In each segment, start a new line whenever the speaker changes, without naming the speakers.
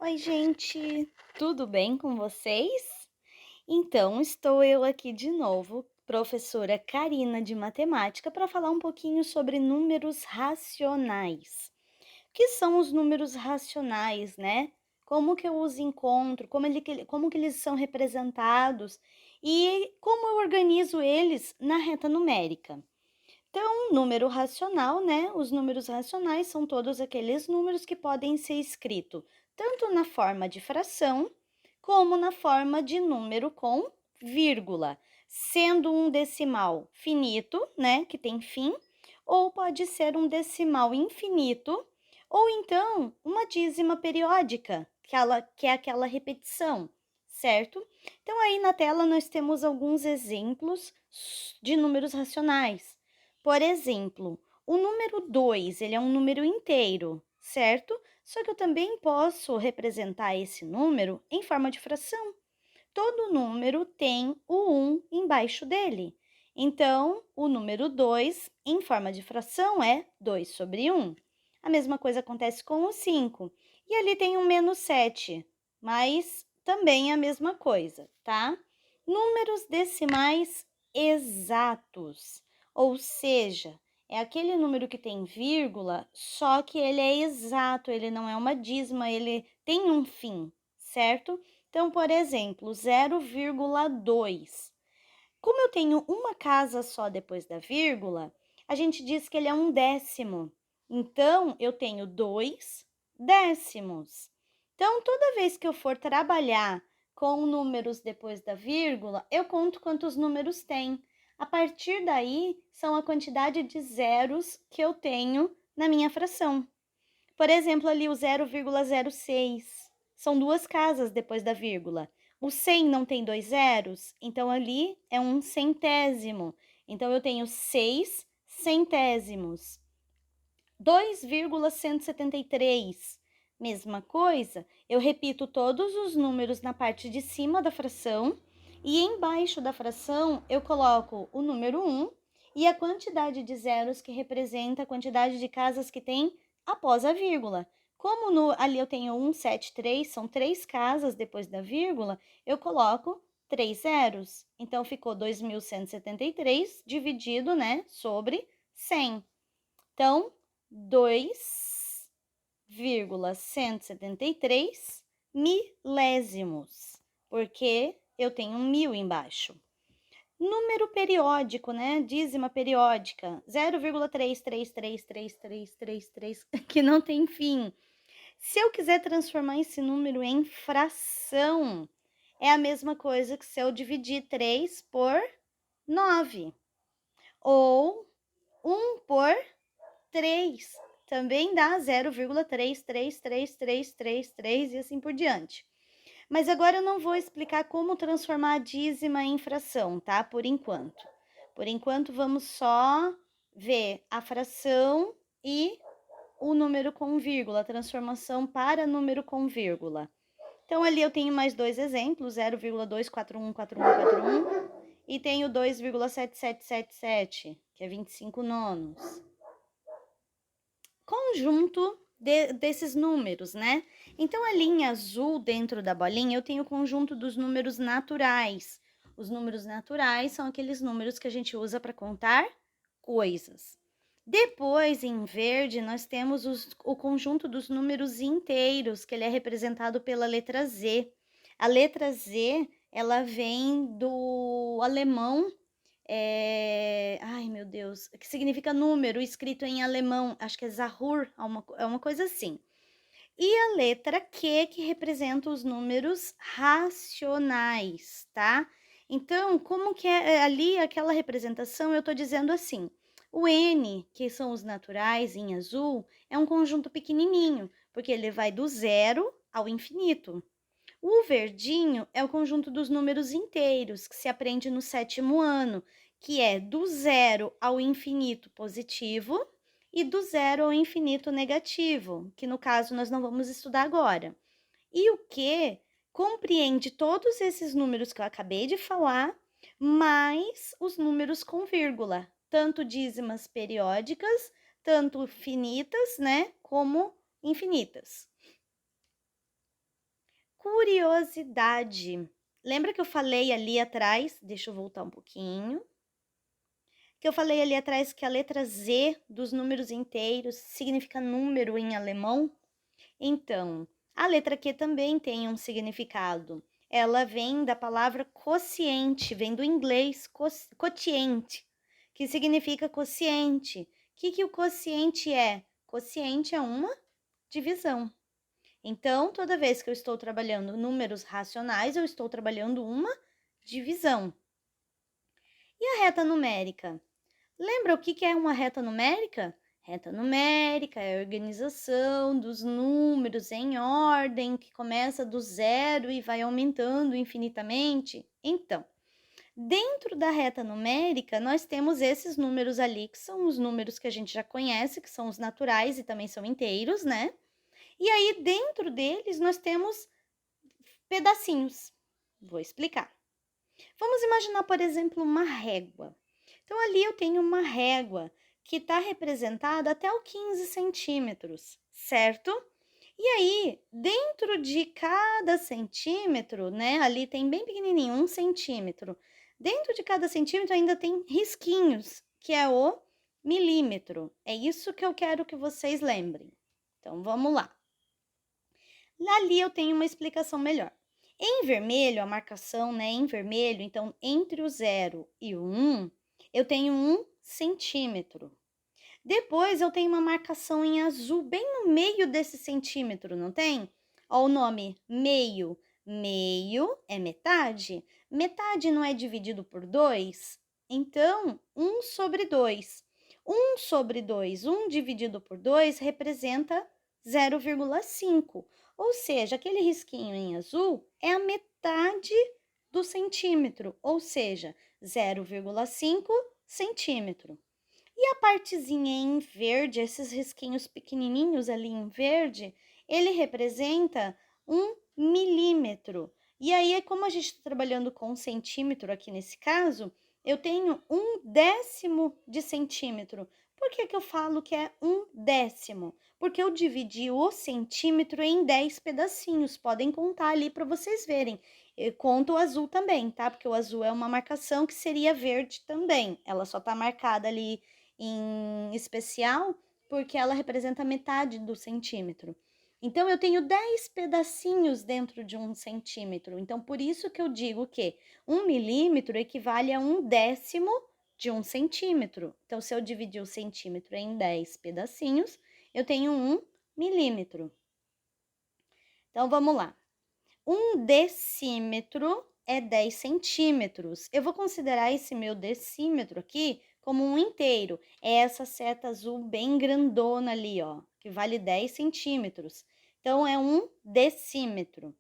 Oi, gente, tudo bem com vocês? Então, estou eu aqui de novo, professora Karina de Matemática, para falar um pouquinho sobre números racionais. O que são os números racionais, né? Como que eu os encontro, como que eles são representados e como eu organizo eles na reta numérica. Então, número racional, né? Os números racionais são todos aqueles números que podem ser escritos tanto na forma de fração, como na forma de número com vírgula, sendo um decimal finito, né, que tem fim, ou pode ser um decimal infinito, ou então uma dízima periódica, que é aquela repetição, certo? Então, aí na tela nós temos alguns exemplos de números racionais. Por exemplo, o número 2, ele é um número inteiro, certo? Só que eu também posso representar esse número em forma de fração. Todo número tem o 1 embaixo dele. Então, o número 2, em forma de fração, é 2 sobre 1. A mesma coisa acontece com o 5. E ali tem um menos 7, mas também é a mesma coisa, tá? Números decimais exatos, ou seja, é aquele número que tem vírgula, só que ele é exato, ele não é uma dízima, ele tem um fim, certo? Então, por exemplo, 0,2. Como eu tenho uma casa só depois da vírgula, a gente diz que ele é um décimo. Então, eu tenho 2 décimos. Então, toda vez que eu for trabalhar com números depois da vírgula, eu conto quantos números tem. A partir daí, são a quantidade de zeros que eu tenho na minha fração. Por exemplo, ali o 0,06. São duas casas depois da vírgula. O 100 não tem dois zeros, então ali é um centésimo. Então, eu tenho 6 centésimos. 2,173. Mesma coisa, eu repito todos os números na parte de cima da fração e embaixo da fração eu coloco o número 1 e a quantidade de zeros que representa a quantidade de casas que tem após a vírgula. Como ali eu tenho 173, são 3 casas depois da vírgula, eu coloco 3 zeros. Então, ficou 2.173 dividido, né, sobre 100. Então, 2,173 milésimos, porque eu tenho um mil embaixo. Número periódico, né? Dízima periódica, 0,333333, que não tem fim. Se eu quiser transformar esse número em fração, é a mesma coisa que se eu dividir 3 por 9, ou 1 por 3, também dá 0,33333 e assim por diante. Mas agora eu não vou explicar como transformar a dízima em fração, tá? Por enquanto. Por enquanto, vamos só ver a fração e o número com vírgula, a transformação para número com vírgula. Então, ali eu tenho mais dois exemplos, 0,2414141 e tenho 2,7777, que é 25 nonos. Conjunto desses números, né? Então, ali em azul, dentro da bolinha, eu tenho o conjunto dos números naturais. Os números naturais são aqueles números que a gente usa para contar coisas. Depois, em verde, nós temos o conjunto dos números inteiros, que ele é representado pela letra Z. A letra Z, ela vem do alemão, ai, meu Deus, que significa número, escrito em alemão, acho que é Zahur, é uma coisa assim. E a letra Q, que representa os números racionais, tá? Então, como que é ali aquela representação, eu tô dizendo assim, o N, que são os naturais em azul, é um conjunto pequenininho, porque ele vai do zero ao infinito. O verdinho é o conjunto dos números inteiros, que se aprende no 7º ano, que é do zero ao infinito positivo e do zero ao infinito negativo, que no caso nós não vamos estudar agora. E o que compreende todos esses números que eu acabei de falar, mais os números com vírgula, tanto dízimas periódicas, tanto finitas, né, como infinitas. curiosidade. Lembra que eu falei ali atrás, deixa eu voltar um pouquinho, que eu falei ali atrás que a letra Z dos números inteiros significa número em alemão? Então, a letra Q também tem um significado. Ela vem da palavra quociente, vem do inglês quotiente, que significa quociente. O que o quociente é? Quociente é uma divisão. Então, toda vez que eu estou trabalhando números racionais, eu estou trabalhando uma divisão. E a reta numérica? Lembra o que é uma reta numérica? Reta numérica é a organização dos números em ordem, que começa do zero e vai aumentando infinitamente. Então, dentro da reta numérica, nós temos esses números ali, que são os números que a gente já conhece, que são os naturais e também são inteiros, né? E aí, dentro deles, nós temos pedacinhos. Vou explicar. Vamos imaginar, por exemplo, uma régua. Então, ali eu tenho uma régua que está representada até o 15 centímetros, certo? E aí, dentro de cada centímetro, né? Ali tem bem pequenininho, 1 centímetro. Dentro de cada centímetro ainda tem risquinhos, que é o milímetro. É isso que eu quero que vocês lembrem. Então, vamos lá. Ali eu tenho uma explicação melhor. Em vermelho, a marcação, né, em vermelho, então, entre o 0 e o 1, eu tenho 1 centímetro. Depois, eu tenho uma marcação em azul bem no meio desse centímetro, não tem? Ó, o nome meio. Meio é metade. Metade não é dividido por 2? Então, 1 sobre 2. 1 sobre 2, 1 dividido por 2 representa 0,5. Ou seja, aquele risquinho em azul é a metade do centímetro, ou seja, 0,5 centímetro. E a partezinha em verde, esses risquinhos pequenininhos ali em verde, ele representa 1 milímetro. E aí, como a gente está trabalhando com centímetro aqui nesse caso, eu tenho 1/10 de centímetro. Por que eu falo que é 1/10? Porque eu dividi o centímetro em 10 pedacinhos. Podem contar ali para vocês verem. Eu conto o azul também, tá? Porque o azul é uma marcação que seria verde também. Ela só está marcada ali em especial porque ela representa metade do centímetro. Então, eu tenho 10 pedacinhos dentro de 1 centímetro. Então, por isso que eu digo que 1 milímetro equivale a 1/10 de 1 centímetro. Então, se eu dividir o centímetro em 10 pedacinhos, eu tenho 1 milímetro. Então, vamos lá. 1 decímetro é 10 centímetros. Eu vou considerar esse meu decímetro aqui como um inteiro. É essa seta azul bem grandona ali, ó, que vale 10 centímetros. Então, é 1 decímetro.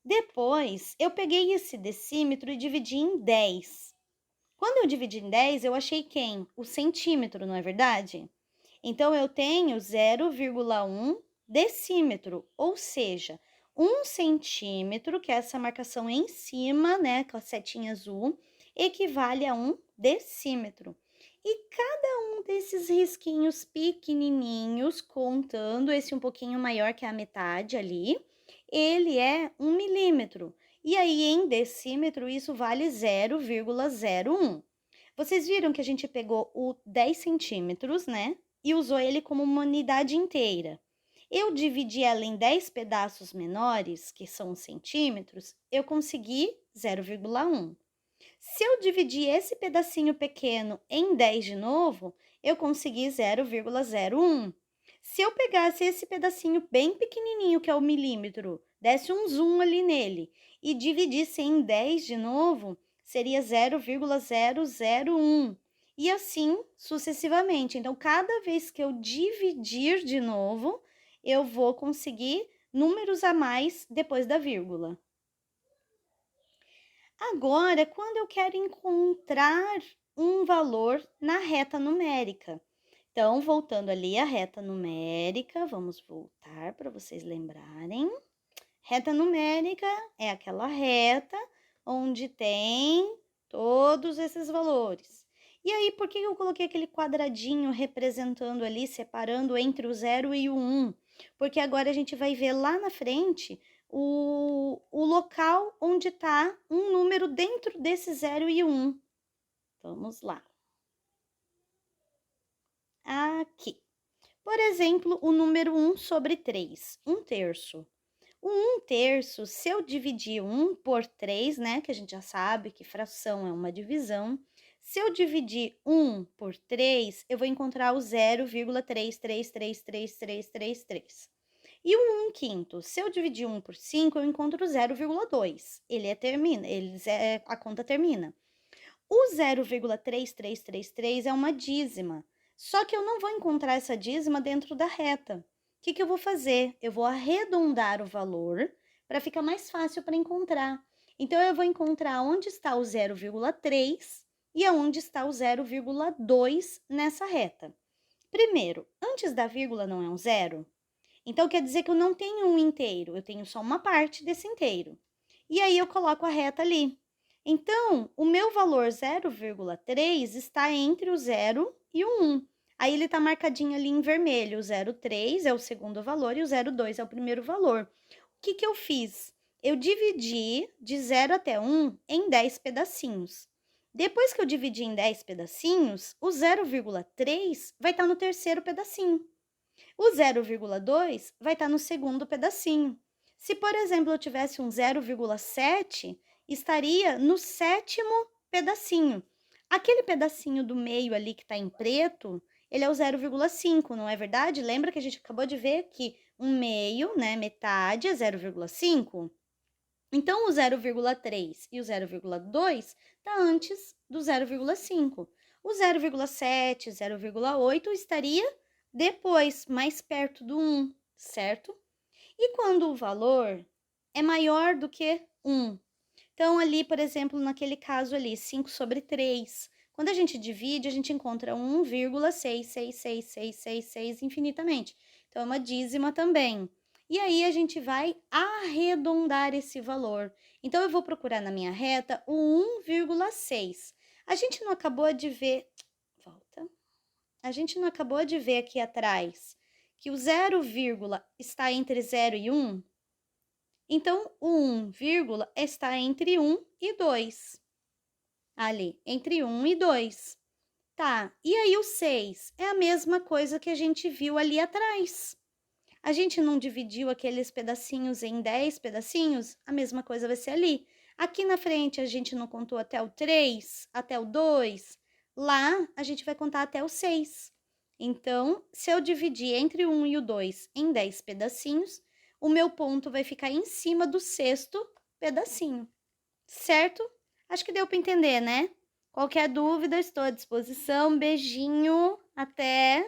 Depois, eu peguei esse decímetro e dividi em 10. Quando eu dividi em 10, eu achei quem? O centímetro, não é verdade? Então, eu tenho 0,1 decímetro, ou seja, 1 centímetro, que é essa marcação em cima, né, com a setinha azul, equivale a 1 decímetro. E cada um desses risquinhos pequenininhos, contando esse um pouquinho maior que a metade ali, ele é 1 milímetro. E aí, em decímetro, isso vale 0,01. Vocês viram que a gente pegou o 10 centímetros, né? E usou ele como uma unidade inteira. Eu dividi ela em 10 pedaços menores, que são centímetros, eu consegui 0,1. Se eu dividir esse pedacinho pequeno em 10 de novo, eu consegui 0,01. Se eu pegasse esse pedacinho bem pequenininho, que é o milímetro, desse um zoom ali nele e dividisse em 10 de novo, seria 0,001. E assim sucessivamente. Então, cada vez que eu dividir de novo, eu vou conseguir números a mais depois da vírgula. Agora, quando eu quero encontrar um valor na reta numérica. Então, voltando ali à reta numérica, vamos voltar para vocês lembrarem. Reta numérica é aquela reta onde tem todos esses valores. E aí, por que eu coloquei aquele quadradinho representando ali, separando entre o 0 e o 1? Porque agora a gente vai ver lá na frente o local onde está um número dentro desse 0 e 1. Vamos lá. Aqui. Por exemplo, o número 1 sobre 3, 1/3. O 1/3, se eu dividir 1 por 3, né, que a gente já sabe que fração é uma divisão, se eu dividir 1 por 3, eu vou encontrar o 0,33333333. E o 1/5, se eu dividir 1 por 5, eu encontro o 0,2. A conta termina. O 0,3333 é uma dízima, só que eu não vou encontrar essa dízima dentro da reta. O que eu vou fazer? Eu vou arredondar o valor para ficar mais fácil para encontrar. Então, eu vou encontrar onde está o 0,3 e aonde está o 0,2 nessa reta. Primeiro, antes da vírgula não é um zero? Então, quer dizer que eu não tenho um inteiro, eu tenho só uma parte desse inteiro. E aí, eu coloco a reta ali. Então, o meu valor 0,3 está entre o 0 e o 1. Aí, ele está marcadinho ali em vermelho. O 0,3 é o segundo valor e o 0,2 é o primeiro valor. O que eu fiz? Eu dividi de 0 até 1 em 10 pedacinhos. Depois que eu dividi em 10 pedacinhos, o 0,3 vai estar no terceiro pedacinho. O 0,2 vai estar no segundo pedacinho. Se, por exemplo, eu tivesse um 0,7, estaria no sétimo pedacinho. Aquele pedacinho do meio ali que está em preto, ele é o 0,5, não é verdade? Lembra que a gente acabou de ver que um meio, né, metade é 0,5? Então, o 0,3 e o 0,2 está antes do 0,5. O 0,7, 0,8 estaria depois, mais perto do 1, certo? E quando o valor é maior do que 1? Então, ali, por exemplo, naquele caso ali, 5 sobre 3. Quando a gente divide, a gente encontra 1,6666666 infinitamente. Então, é uma dízima também. E aí, a gente vai arredondar esse valor. Então, eu vou procurar na minha reta o 1,6. A gente não acabou de ver... Volta. A gente não acabou de ver aqui atrás que o 0, está entre 0 e 1? Então, o 1, está entre 1 e 2. Ali, entre 1 e 2. Tá, e aí o 6? É a mesma coisa que a gente viu ali atrás. A gente não dividiu aqueles pedacinhos em 10 pedacinhos? A mesma coisa vai ser ali. Aqui na frente, a gente não contou até o 3, até o 2. Lá, a gente vai contar até o 6. Então, se eu dividir entre o 1 e o 2 em 10 pedacinhos, o meu ponto vai ficar em cima do sexto pedacinho, certo? Acho que deu para entender, né? Qualquer dúvida, estou à disposição. Beijinho, até!